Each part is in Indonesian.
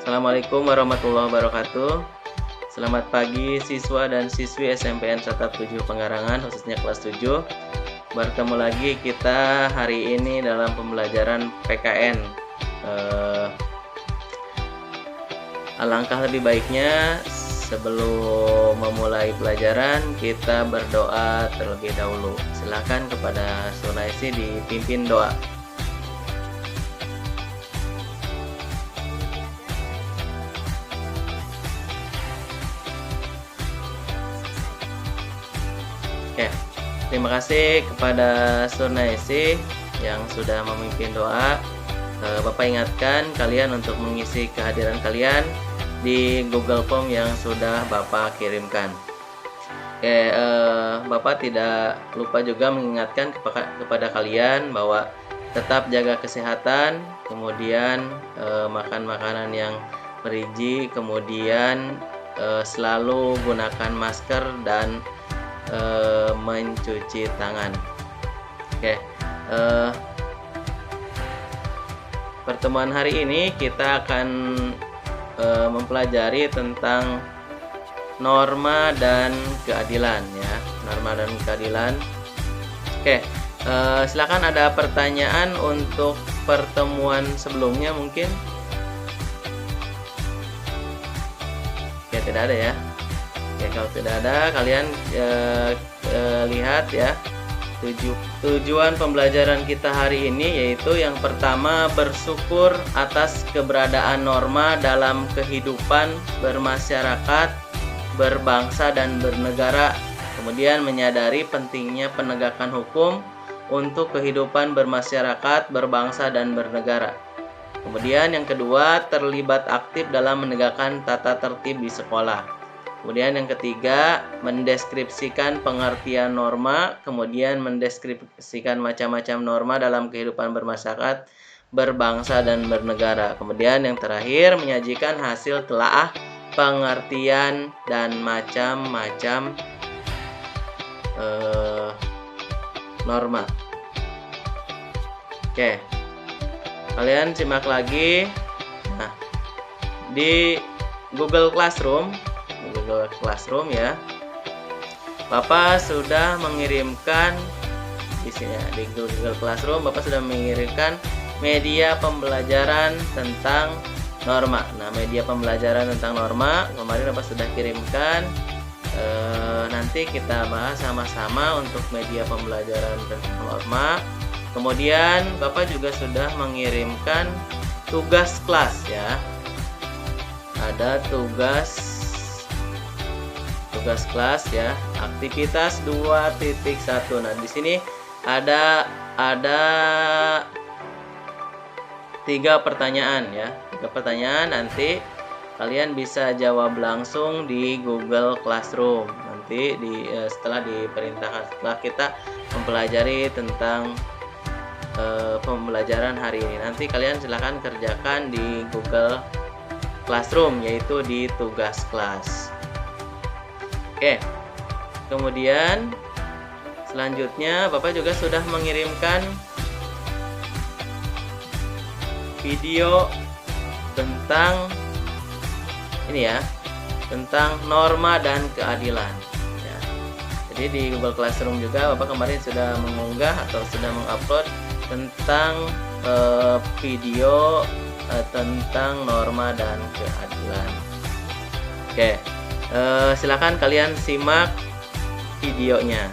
Assalamualaikum warahmatullahi wabarakatuh. Selamat pagi siswa dan siswi SMPN Satap 7 Pengarangan, khususnya kelas 7. Bertemu lagi kita hari ini dalam pembelajaran PKN. Alangkah lebih baiknya sebelum memulai pelajaran kita berdoa terlebih dahulu. Silakan kepada Sunaisi dipimpin doa. Oke, terima kasih kepada Sunaisi yang sudah memimpin doa. Bapak ingatkan kalian untuk mengisi kehadiran kalian di Google Form yang sudah Bapak kirimkan. Oke, Bapak tidak lupa juga mengingatkan kepada kalian bahwa tetap jaga kesehatan, kemudian makan makanan yang bergizi, kemudian selalu gunakan masker dan mencuci tangan. Oke, pertemuan hari ini kita akan mempelajari tentang norma dan keadilan ya, norma dan keadilan. Oke, silakan ada pertanyaan untuk pertemuan sebelumnya mungkin. Oke, tidak ada ya. Ya, kalau tidak ada, kalian lihat ya. Tujuan pembelajaran kita hari ini yaitu yang pertama, bersyukur atas keberadaan norma dalam kehidupan bermasyarakat, berbangsa dan bernegara. Kemudian menyadari pentingnya penegakan hukum untuk kehidupan bermasyarakat, berbangsa dan bernegara. Kemudian yang kedua, terlibat aktif dalam menegakkan tata tertib di sekolah. Kemudian yang ketiga, mendeskripsikan pengertian norma, kemudian mendeskripsikan macam-macam norma dalam kehidupan bermasyarakat, berbangsa dan bernegara. Kemudian yang terakhir, menyajikan hasil telaah pengertian dan macam-macam norma. Oke, kalian simak lagi. Nah, di Google Classroom ya, Bapak sudah mengirimkan di sini ya, di Google Classroom Bapak sudah mengirimkan media pembelajaran tentang norma. Nah, media pembelajaran tentang norma kemarin Bapak sudah kirimkan. Nanti kita bahas sama-sama untuk media pembelajaran tentang norma. Kemudian Bapak juga sudah mengirimkan tugas kelas ya. Ada tugas kelas ya, aktivitas 2.1. Nah, di sini ada 3 pertanyaan ya. 3 pertanyaan, nanti kalian bisa jawab langsung di Google Classroom. Nanti setelah diperintahkan, setelah kita mempelajari tentang pembelajaran hari ini, nanti kalian silahkan kerjakan di Google Classroom, yaitu di tugas kelas. Oke, kemudian selanjutnya Bapak juga sudah mengirimkan video tentang ini ya, tentang norma dan keadilan ya. Jadi di Google Classroom juga Bapak kemarin sudah mengunggah atau sudah mengupload tentang video tentang norma dan keadilan. Oke, silakan kalian simak videonya.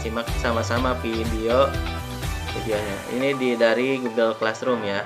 Simak sama-sama videonya. Ini dari Google Classroom ya.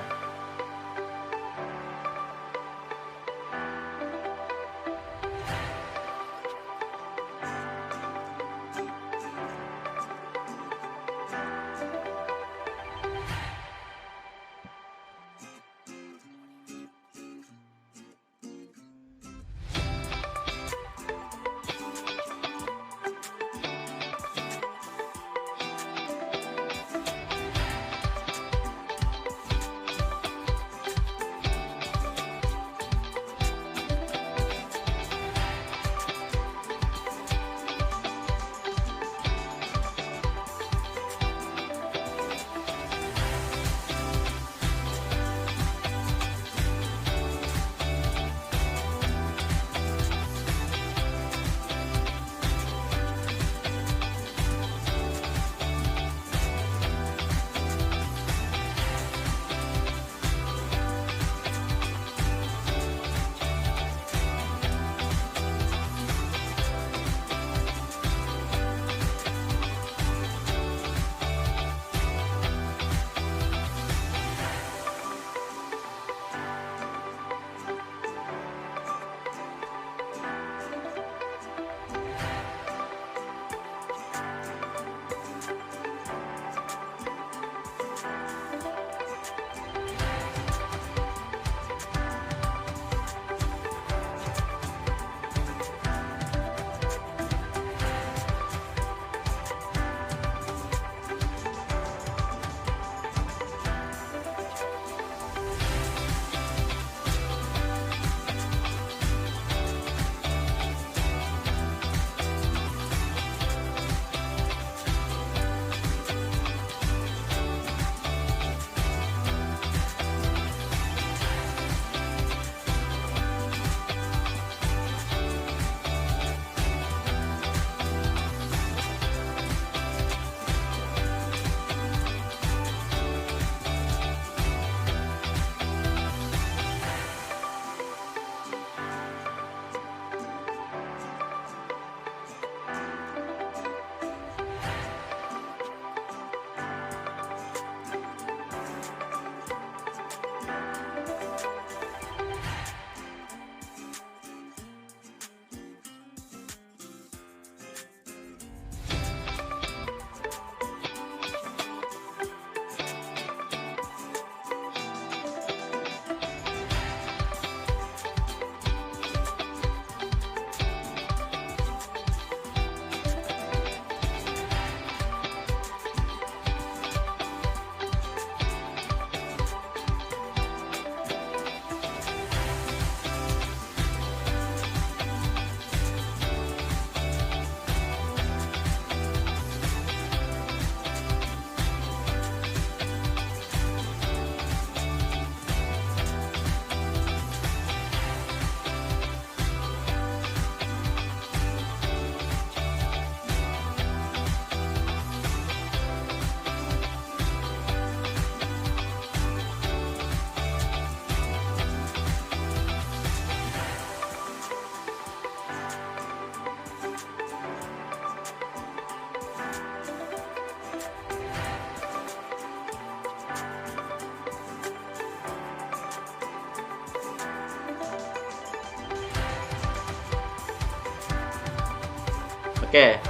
Oke.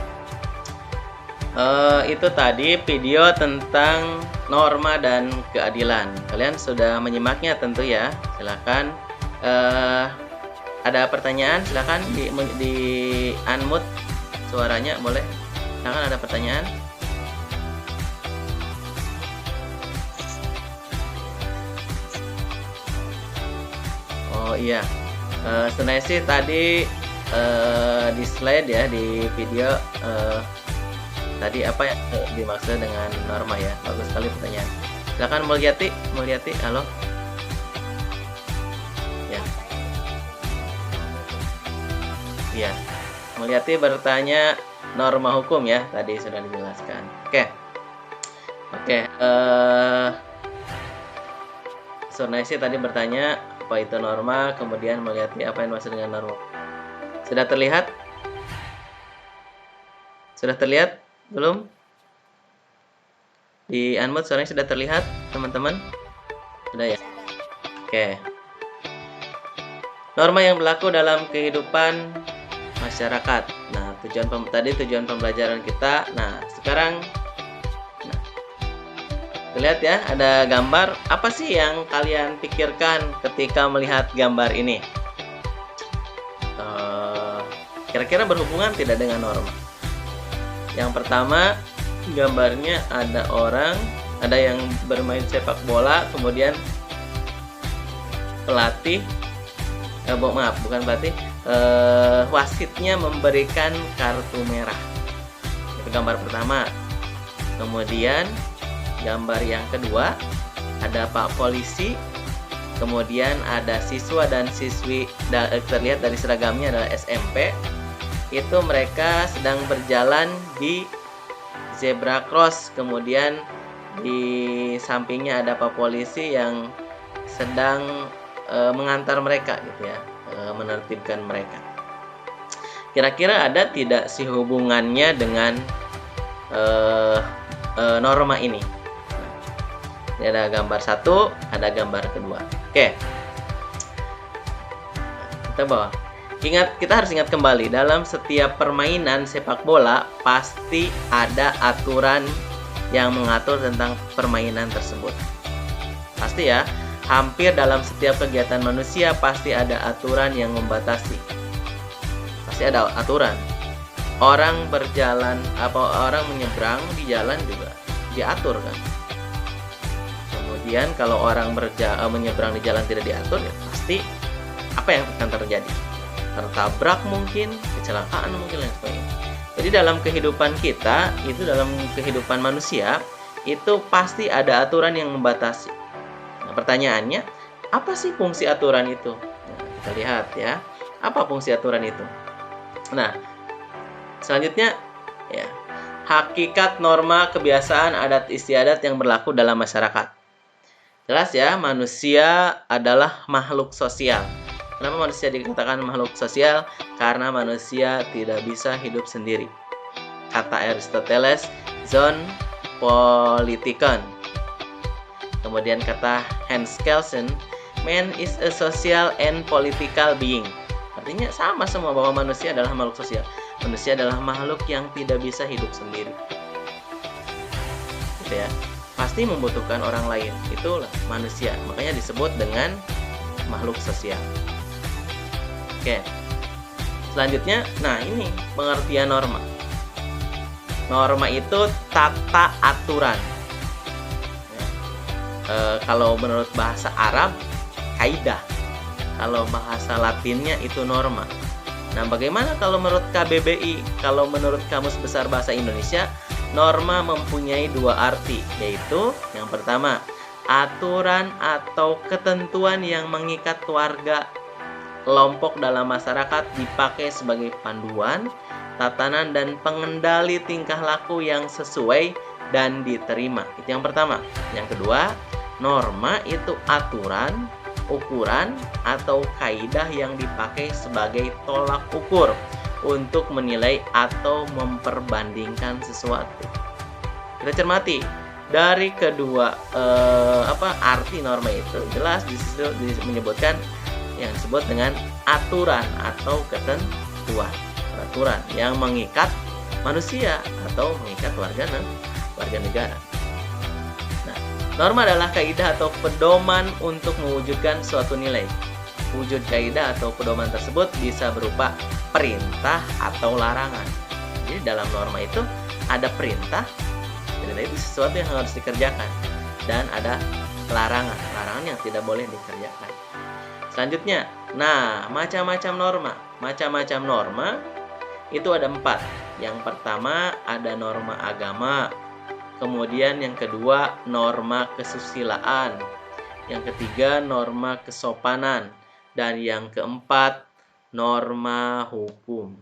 Itu tadi video tentang norma dan keadilan. Kalian sudah menyimaknya tentu ya. Silakan. Ada pertanyaan? Silakan di unmute suaranya, boleh. Silakan, ada pertanyaan. Oh iya, sebenarnya sih tadi di slide ya, di video tadi apa ya dimaksud dengan norma ya. Bagus sekali pertanyaan. Silakan Mulyati, halo. Ya. Iya. Mulyati bertanya norma hukum ya, tadi sudah dijelaskan. Oke, Sunaisi tadi bertanya apa itu norma, kemudian Mulyati apa yang maksud dengan norma. Sudah terlihat? Sudah terlihat? Belum? Di unmute suaranya sudah terlihat, teman-teman? Sudah ya? Oke. Norma yang berlaku dalam kehidupan masyarakat. Nah, tujuan pembelajaran kita. Nah, sekarang lihat ya, ada gambar. Apa sih yang kalian pikirkan ketika melihat gambar ini? Kira-kira berhubungan tidak dengan norma? Yang pertama, gambarnya ada orang, ada yang bermain sepak bola, kemudian pelatih, bukan pelatih, wasitnya memberikan kartu merah. Itu gambar pertama. Kemudian gambar yang kedua, ada Pak Polisi, kemudian ada siswa dan siswi, terlihat dari seragamnya adalah SMP. Itu mereka sedang berjalan di zebra cross, kemudian di sampingnya ada Pak Polisi yang sedang mengantar mereka gitu ya, menertibkan mereka. Kira-kira ada tidak sih hubungannya dengan norma ini? Ini ada gambar satu, ada gambar kedua. Oke, kita bawa. Kita harus ingat kembali, dalam setiap permainan sepak bola pasti ada aturan yang mengatur tentang permainan tersebut. Pasti ya, hampir dalam setiap kegiatan manusia pasti ada aturan yang membatasi. Pasti ada aturan. Orang berjalan, orang menyeberang di jalan juga diatur kan. Kemudian kalau orang menyeberang di jalan tidak diatur, ya pasti apa yang akan terjadi? Tertabrak mungkin, kecelakaan mungkin, dan sebagainya. Jadi dalam kehidupan kita, itu dalam kehidupan manusia, itu pasti ada aturan yang membatasi. Nah, pertanyaannya, apa sih fungsi aturan itu? Nah, kita lihat ya, apa fungsi aturan itu? Nah, selanjutnya ya, hakikat norma kebiasaan adat istiadat yang berlaku dalam masyarakat. Jelas ya, manusia adalah makhluk sosial. Kenapa manusia dikatakan makhluk sosial? Karena manusia tidak bisa hidup sendiri. Kata Aristoteles, zon politikon. Kemudian kata Hans Kelsen, man is a social and political being. Artinya sama semua, bahwa manusia adalah makhluk sosial. Manusia adalah makhluk yang tidak bisa hidup sendiri. Gitu ya. Pasti membutuhkan orang lain. Itulah manusia. Makanya disebut dengan makhluk sosial. Oke, selanjutnya, nah ini pengertian norma. Norma itu tata aturan. Ya. Kalau menurut bahasa Arab, kaidah. Kalau bahasa Latinnya itu norma. Nah, bagaimana kalau menurut KBBI? Kalau menurut Kamus Besar Bahasa Indonesia, norma mempunyai dua arti, yaitu yang pertama, aturan atau ketentuan yang mengikat warga kelompok dalam masyarakat dipakai sebagai panduan, tatanan, dan pengendali tingkah laku yang sesuai dan diterima. Itu yang pertama. Yang kedua, norma itu aturan, ukuran, atau kaidah yang dipakai sebagai tolak ukur untuk menilai atau memperbandingkan sesuatu. Kita cermati dari kedua arti norma itu, jelas disitu menyebutkan yang disebut dengan aturan atau ketentuan. Peraturan yang mengikat manusia atau mengikat warga negara. Nah, norma adalah kaidah atau pedoman untuk mewujudkan suatu nilai. Wujud kaidah atau pedoman tersebut bisa berupa perintah atau larangan. Jadi dalam norma itu ada perintah, itu sesuatu yang harus dikerjakan, dan ada larangan yang tidak boleh dikerjakan. Selanjutnya, macam-macam norma itu ada 4. Yang pertama ada norma agama, kemudian yang kedua norma kesusilaan, yang ketiga norma kesopanan, dan yang keempat norma hukum.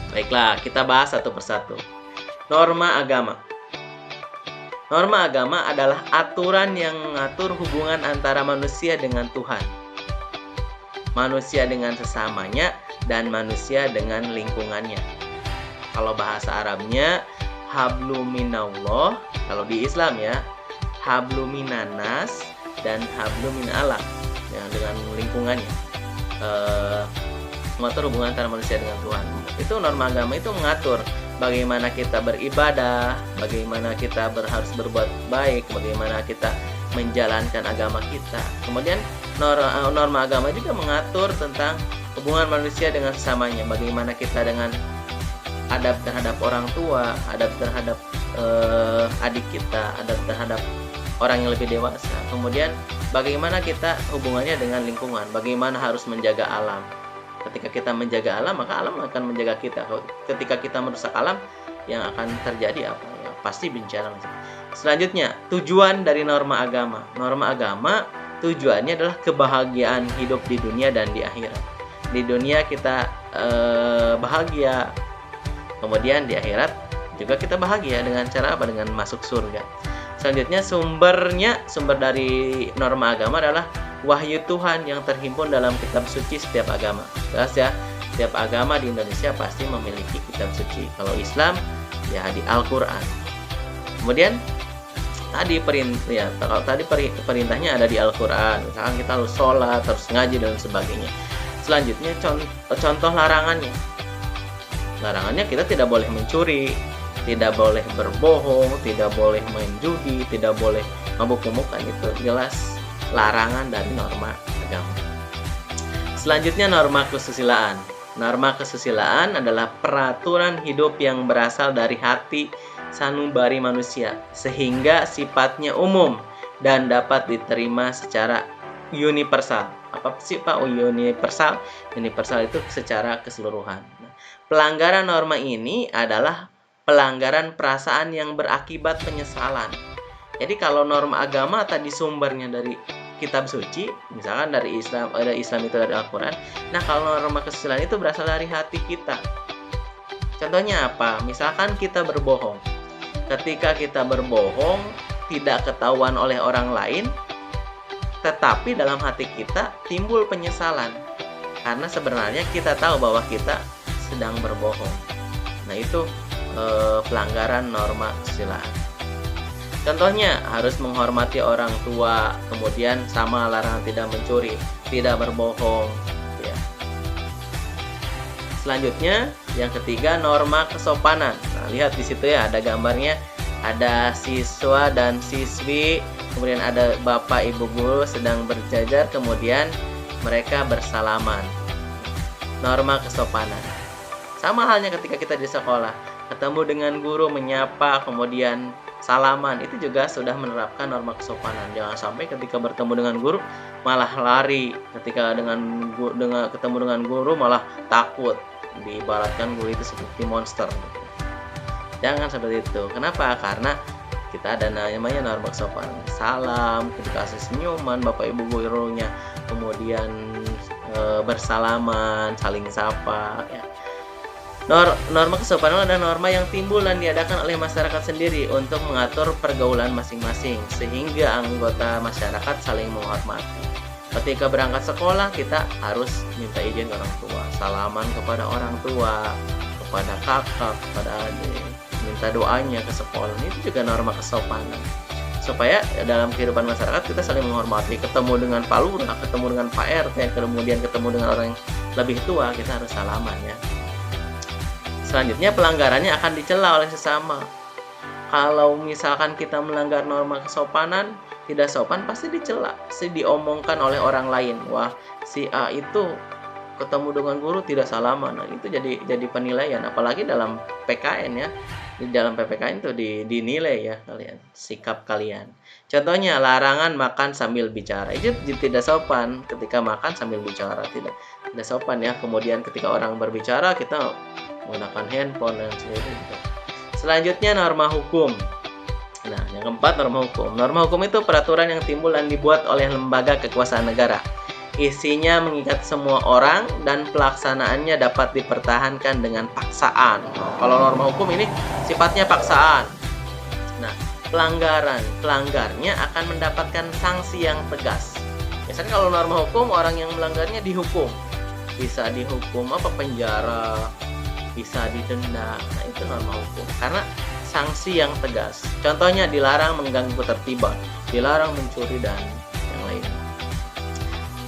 Baiklah, kita bahas satu persatu. Norma agama. Norma agama adalah aturan yang mengatur hubungan antara manusia dengan Tuhan, manusia dengan sesamanya, dan manusia dengan lingkungannya. Kalau bahasa Arabnya hablu minallah, kalau di Islam ya hablu minanas dan hablu minallah, ya, dengan lingkungannya. Mengatur hubungan antara manusia dengan Tuhan. Itu norma agama itu mengatur bagaimana kita beribadah, bagaimana kita harus berbuat baik, bagaimana kita menjalankan agama kita. Kemudian norma agama juga mengatur tentang hubungan manusia dengan sesamanya, bagaimana kita dengan adab terhadap orang tua, adab terhadap adik kita, adab terhadap orang yang lebih dewasa. Kemudian bagaimana kita hubungannya dengan lingkungan, bagaimana harus menjaga alam. Ketika kita menjaga alam, maka alam akan menjaga kita. Ketika kita merusak alam, yang akan terjadi apa? Ya, pasti bencana. Selanjutnya, tujuan dari norma agama. Norma agama tujuannya adalah kebahagiaan hidup di dunia dan di akhirat. Di dunia kita bahagia, kemudian di akhirat juga kita bahagia dengan cara apa? Dengan masuk surga. Selanjutnya, sumber dari norma agama adalah wahyu Tuhan yang terhimpun dalam kitab suci setiap agama. Jelas ya, setiap agama di Indonesia pasti memiliki kitab suci. Kalau Islam ya di Al-Qur'an. Kemudian perintahnya ada di Al-Qur'an. Misalkan kita harus sholat, harus ngaji dan sebagainya. Selanjutnya contoh larangannya. Larangannya kita tidak boleh mencuri, tidak boleh berbohong, tidak boleh main judi, tidak boleh mabuk-mabukan. Itu jelas larangan dari norma agama. Selanjutnya norma kesusilaan. Norma kesusilaan adalah peraturan hidup yang berasal dari hati sanubari manusia, sehingga sifatnya umum dan dapat diterima secara universal. Apa sih Pak universal? Universal itu secara keseluruhan. Pelanggaran norma ini adalah pelanggaran perasaan yang berakibat penyesalan. Jadi kalau norma agama tadi sumbernya dari kitab suci, misalkan dari Islam, ada Islam itu dari Al-Quran. Nah, kalau norma kesusilaan itu berasal dari hati kita. Contohnya apa? Misalkan kita berbohong. Ketika kita berbohong, tidak ketahuan oleh orang lain, tetapi dalam hati kita timbul penyesalan. Karena sebenarnya kita tahu bahwa kita sedang berbohong. Nah, itu pelanggaran norma kesusilaan. Contohnya harus menghormati orang tua, kemudian sama larangan tidak mencuri, tidak berbohong. Ya. Selanjutnya, yang ketiga norma kesopanan. Nah, lihat di situ ya ada gambarnya, ada siswa dan siswi, kemudian ada bapak ibu guru sedang berjajar, kemudian mereka bersalaman. Norma kesopanan. Sama halnya ketika kita di sekolah, ketemu dengan guru menyapa, kemudian salaman, itu juga sudah menerapkan norma kesopanan. Jangan sampai ketika bertemu dengan guru malah lari, ketika ketemu dengan guru malah takut. Diibaratkan guru itu seperti monster. Jangan seperti itu. Kenapa? Karena kita ada namanya norma kesopanan. Salam, dikasih senyuman bapak ibu gurunya, kemudian bersalaman, saling sapa ya. Norma kesopanan adalah norma yang timbul dan diadakan oleh masyarakat sendiri untuk mengatur pergaulan masing-masing, sehingga anggota masyarakat saling menghormati. Ketika berangkat sekolah, kita harus minta izin orang tua, salaman kepada orang tua, kepada kakak, kepada adik, minta doanya ke sekolah. Itu juga norma kesopanan. Supaya dalam kehidupan masyarakat kita saling menghormati. Ketemu dengan Pak Lurah, ketemu dengan Pak RT, kemudian ketemu dengan orang yang lebih tua, kita harus salaman ya. selanjutnya pelanggarannya akan dicela oleh sesama. Kalau misalkan kita melanggar norma kesopanan, tidak sopan, pasti dicela, pasti diomongkan oleh orang lain. Wah, si A itu ketemu dengan guru tidak salaman. Nah, itu jadi penilaian, apalagi dalam PKN ya. Di dalam PPKN itu dinilai ya kalian, sikap kalian. Contohnya larangan makan sambil bicara. Itu tidak sopan ketika makan sambil bicara, tidak sopan ya. Kemudian ketika orang berbicara kita menggunakan handphone dan sebagainya. Selanjutnya norma hukum. Nah, yang keempat norma hukum. Norma hukum itu peraturan yang timbul dan dibuat oleh lembaga kekuasaan negara. Isinya mengikat semua orang dan pelaksanaannya dapat dipertahankan dengan paksaan. Nah, kalau norma hukum ini sifatnya paksaan. Nah, pelanggarnya akan mendapatkan sanksi yang tegas. Biasanya kalau norma hukum, orang yang melanggarnya dihukum. Bisa dihukum penjara, bisa didenda. Nah, itu norma hukum karena sanksi yang tegas. Contohnya dilarang mengganggu ketertiban, dilarang mencuri dan yang lain.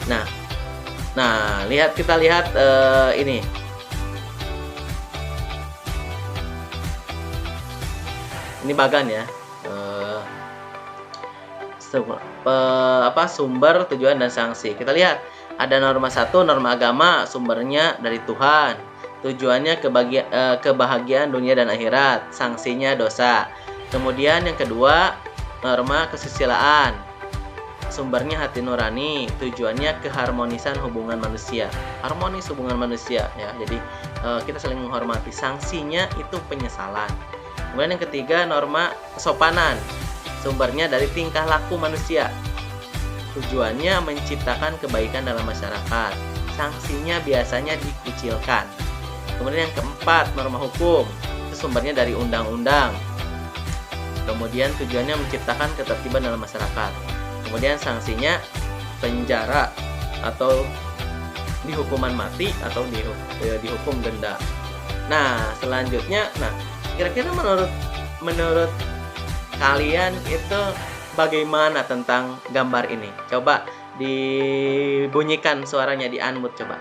Nah, kita lihat ini. Ini bagan ya. Sumber, tujuan dan sanksi. Kita lihat ada norma 1, norma agama, sumbernya dari Tuhan. Tujuannya kebahagiaan dunia dan akhirat, sanksinya dosa. Kemudian yang kedua, norma kesusilaan, sumbernya hati nurani, tujuannya keharmonisan hubungan manusia, harmonis hubungan manusia ya. Jadi kita saling menghormati, sanksinya itu penyesalan. Kemudian yang ketiga, norma kesopanan, sumbernya dari tingkah laku manusia, tujuannya menciptakan kebaikan dalam masyarakat, sanksinya biasanya dikucilkan. Kemudian yang keempat, norma hukum, itu sumbernya dari undang-undang. Kemudian tujuannya menciptakan ketertiban dalam masyarakat. Kemudian sanksinya penjara atau dihukuman mati atau dihukum denda. Nah, selanjutnya, kira-kira menurut kalian itu bagaimana tentang gambar ini? Coba dibunyikan suaranya, di unmute coba.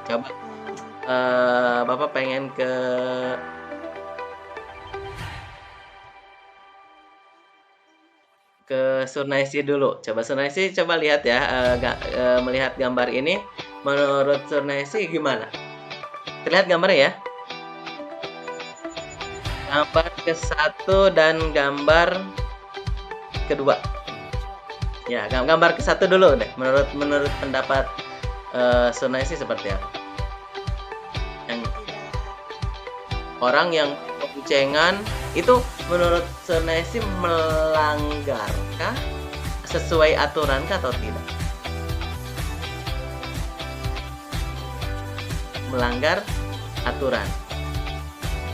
Coba Bapak pengen ke Surnaisi dulu. Coba Surnaisi coba lihat ya, melihat gambar ini. Menurut Surnaisi gimana? Terlihat gambarnya ya? Gambar ke-1 dan gambar kedua. Ya, gambar ke-1 dulu deh. Menurut pendapat Surnaisi seperti apa? Yang orang yang boncengan itu menurut Surnaisi melanggarkah, sesuai aturankah atau tidak? Melanggar aturan.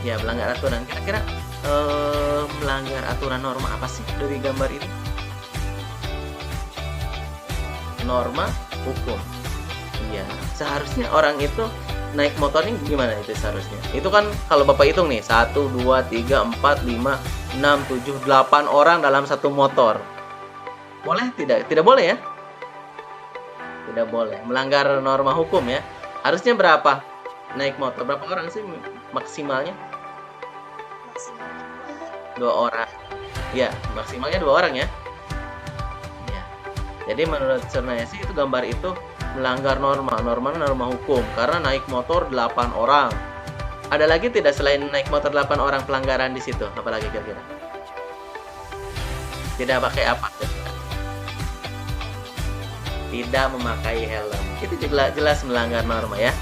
Ya, melanggar aturan. Kira-kira melanggar aturan norma apa sih dari gambar ini? Norma hukum. Iya, seharusnya orang itu naik motornya gimana itu seharusnya? Itu kan kalau Bapak hitung nih, 1, 2, 3, 4, 5, 6, 7, 8 orang dalam satu motor. Boleh tidak? Tidak boleh ya? Tidak boleh. Melanggar norma hukum ya. Harusnya berapa naik motor? Berapa orang sih maksimalnya? Maksimalnya 2 orang. Ya, maksimalnya 2 orang ya. Ya. Jadi menurut Surnaisi itu gambar itu melanggar norma hukum karena naik motor 8 orang. Ada lagi tidak selain naik motor 8 orang pelanggaran di situ? Apalagi kira-kira? Tidak pakai apa? Tidak memakai helm. Itu juga jelas melanggar norma ya.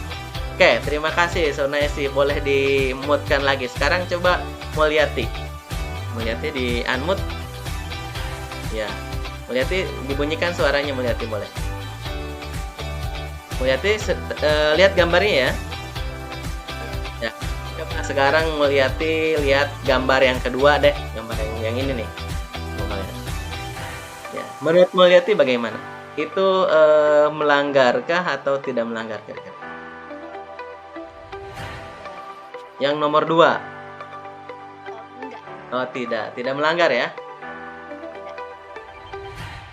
Oke, terima kasih Surnaisi. Boleh di-mute-kan lagi. Sekarang coba Mulyati. Mulyati di unmute. Ya. Mulyati dibunyikan suaranya, Mulyati boleh. Mulyati lihat gambarnya ya. Ya. Coba sekarang Mulyati lihat gambar yang kedua deh, gambar yang ini nih. Ya. Menurut Mulyati bagaimana? Itu melanggarkah atau tidak melanggar kira-kira? Yang nomor 2. enggak. Oh, tidak melanggar ya.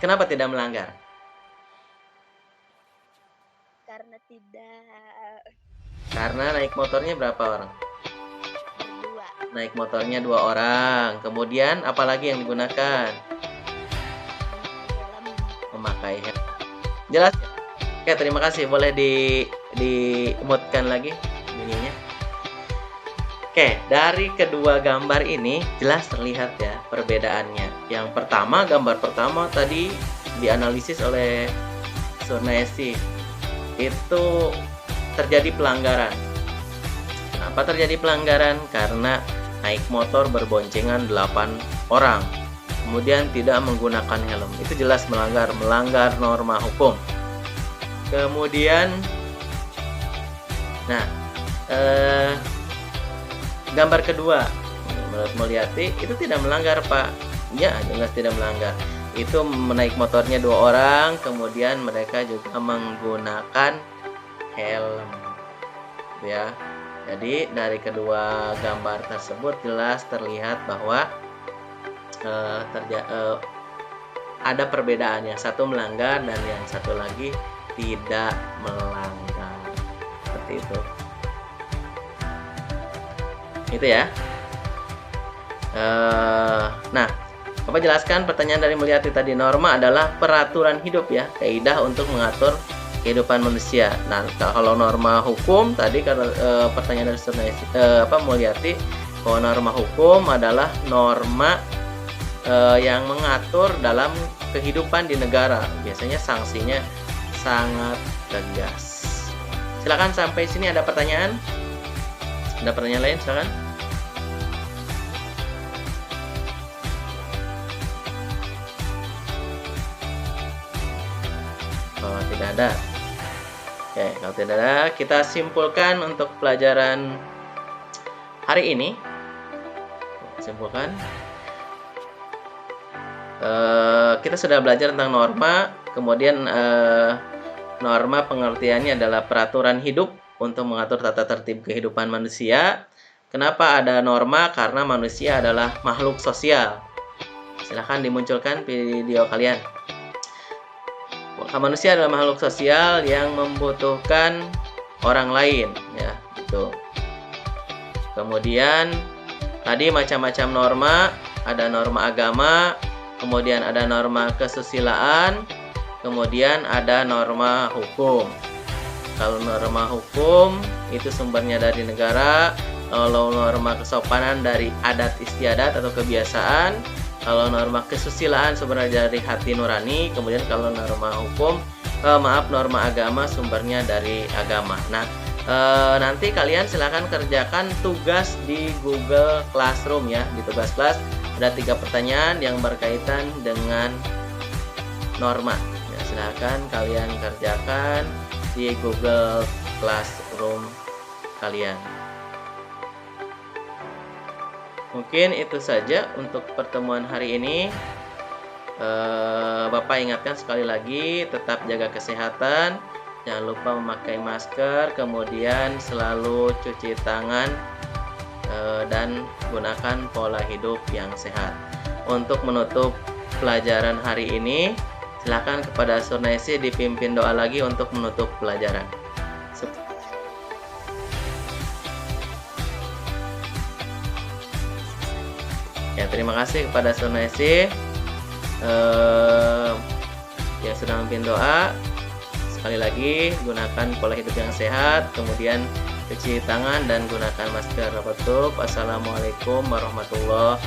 Kenapa tidak melanggar? Karena tidak Karena naik motornya berapa orang? berdua, Naik motornya 2 orang. Kemudian apalagi yang digunakan? helm, Memakai helm. Jelas ya? Oke, terima kasih. Boleh di mute-kan lagi bunyinya. Oke, dari kedua gambar ini jelas terlihat ya perbedaannya. Yang pertama, gambar pertama tadi dianalisis oleh Surnaesi. Itu terjadi pelanggaran. Kenapa terjadi pelanggaran? Karena naik motor berboncengan 8 orang. Kemudian tidak menggunakan helm. Itu jelas melanggar norma hukum. Kemudian gambar kedua menurut Mulyati itu tidak melanggar, Pak. Ya, jelas tidak melanggar. Itu menaik motornya 2 orang, kemudian mereka juga menggunakan helm. Ya. Jadi dari kedua gambar tersebut jelas terlihat bahwa ada perbedaan, yang satu melanggar dan yang satu lagi tidak melanggar. Seperti itu. Itu ya. Nah, Bapak jelaskan pertanyaan dari Mulyati tadi. Norma adalah peraturan hidup ya, kaidah untuk mengatur kehidupan manusia. Nah, kalau norma hukum tadi kalau pertanyaan dari Mulyati, bahwa norma hukum adalah norma yang mengatur dalam kehidupan di negara. Biasanya sanksinya sangat tegas. Silakan, sampai sini ada pertanyaan? Ada pertanyaan lain? Silakan. Oh, tidak ada. Oke, kalau tidak ada, kita simpulkan untuk pelajaran hari ini. Simpulkan. Kita sudah belajar tentang norma, kemudian norma pengertiannya adalah peraturan hidup untuk mengatur tata tertib kehidupan manusia. Kenapa ada norma? Karena manusia adalah makhluk sosial. Silahkan dimunculkan video kalian. Manusia adalah makhluk sosial yang membutuhkan orang lain, ya, gitu. Kemudian tadi macam-macam norma, ada norma agama, kemudian ada norma kesusilaan, kemudian ada norma hukum. Kalau norma hukum itu sumbernya dari negara, kalau norma kesopanan dari adat istiadat atau kebiasaan, kalau norma kesusilaan sumbernya dari hati nurani, kemudian kalau norma hukum, norma agama sumbernya dari agama. Nah, nanti kalian silahkan kerjakan tugas di Google Classroom ya. Di tugas kelas ada 3 pertanyaan yang berkaitan dengan norma. Ya, silahkan kalian kerjakan di Google Classroom kalian. Mungkin itu saja untuk pertemuan hari ini. Bapak ingatkan sekali lagi, tetap jaga kesehatan, jangan lupa memakai masker, kemudian selalu cuci tangan, dan gunakan pola hidup yang sehat. Untuk menutup pelajaran hari ini, silakan kepada Surnaesi dipimpin doa lagi untuk menutup pelajaran. Ya, terima kasih kepada Surnaesi yang sudah memimpin doa. Sekali lagi, gunakan pola hidup yang sehat, kemudian cuci tangan dan gunakan masker. Assalamualaikum warahmatullahi